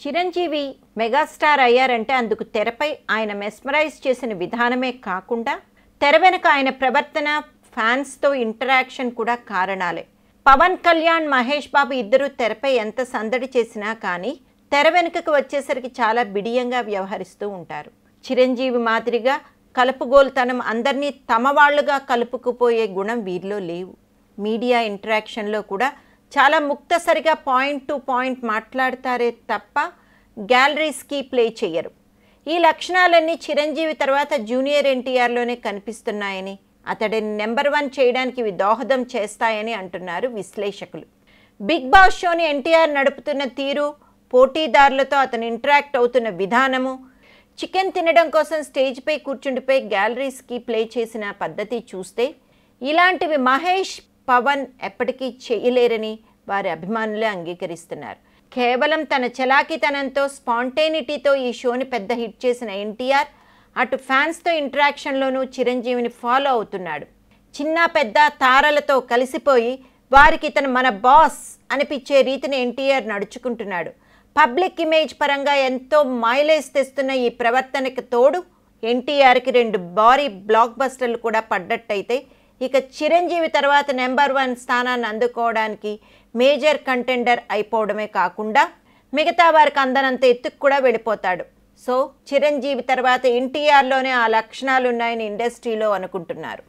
Chiranjeevi megastar అయ్యారంటే అందుకు తెరపై ఆయన మెస్మరైజ్ చేసిన విధానమే కాకుండా తెర వెనుక ఆయన ప్రవర్తన, ఫ్యాన్స్తో ఇంటరాక్షన్ కూడా కారణాలే. పవన్ కళ్యాణ్, మహేష్ బాబు ఇద్దరు తెరపై ఎంత సందడి చేసినా కానీ తెర వెనుకకు వచ్చేసరికి చాలా బిడియంగా వ్యవహరిస్తూ ఉంటారు. చిరంజీవి మాదిరిగా కలుపుగోలుతనం, అందరినీ తమ వాళ్ళుగా కలుపుకుపోయే గుణం వీరిలో లేవు. మీడియా ఇంటరాక్షన్లో కూడా చాలా ముక్తసరిగా పాయింట్ టు పాయింట్ మాట్లాడతారే తప్ప గ్యాలరీస్కి ప్లే చేయరు. ఈ లక్షణాలన్నీ చిరంజీవి తర్వాత జూనియర్ ఎన్టీఆర్లోనే కనిపిస్తున్నాయని, అతడిని నెంబర్ 1 చేయడానికి ఇవి దోహదం చేస్తాయని అంటున్నారు విశ్లేషకులు. బిగ్ బాస్ షోని ఎన్టీఆర్ నడుపుతున్న తీరు, పోటీదారులతో అతను ఇంటరాక్ట్ అవుతున్న విధానము, చికెన్ తినడం కోసం స్టేజ్పై కూర్చుండిపోయి గ్యాలరీస్కి ప్లే చేసిన పద్ధతి చూస్తే ఇలాంటివి మహేష్, పవన్ ఎప్పటికీ చేయలేరని వారి అభిమానులే అంగీకరిస్తున్నారు. కేవలం తన చలాకీతనంతో, స్పాంటేనిటీతో ఈ షోని పెద్ద హిట్ చేసిన ఎన్టీఆర్ అటు ఫ్యాన్స్తో ఇంటరాక్షన్లోనూ చిరంజీవిని ఫాలో అవుతున్నాడు. చిన్న పెద్ద తారలతో కలిసిపోయి వారికి ఇతను మన బాస్ అనిపించే రీతిని ఎన్టీఆర్ నడుచుకుంటున్నాడు. పబ్లిక్ ఇమేజ్ పరంగా ఎంతో మైలేజ్ తెస్తున్న ఈ ప్రవర్తనకు తోడు ఎన్టీఆర్కి 2 భారీ బ్లాక్ బస్టర్లు కూడా పడ్డట్టయితే ఇక చిరంజీవి తర్వాత నెంబర్ 1 స్థానాన్ని అందుకోవడానికి మేజర్ కంటెండర్ అయిపోవడమే కాకుండా మిగతా వారికి అందనంత ఎత్తుకు కూడా వెళ్ళిపోతాడు. సో చిరంజీవి తర్వాత ఎన్టీఆర్లోనే ఆ లక్షణాలు ఉన్నాయని ఇండస్ట్రీలో అనుకుంటున్నారు.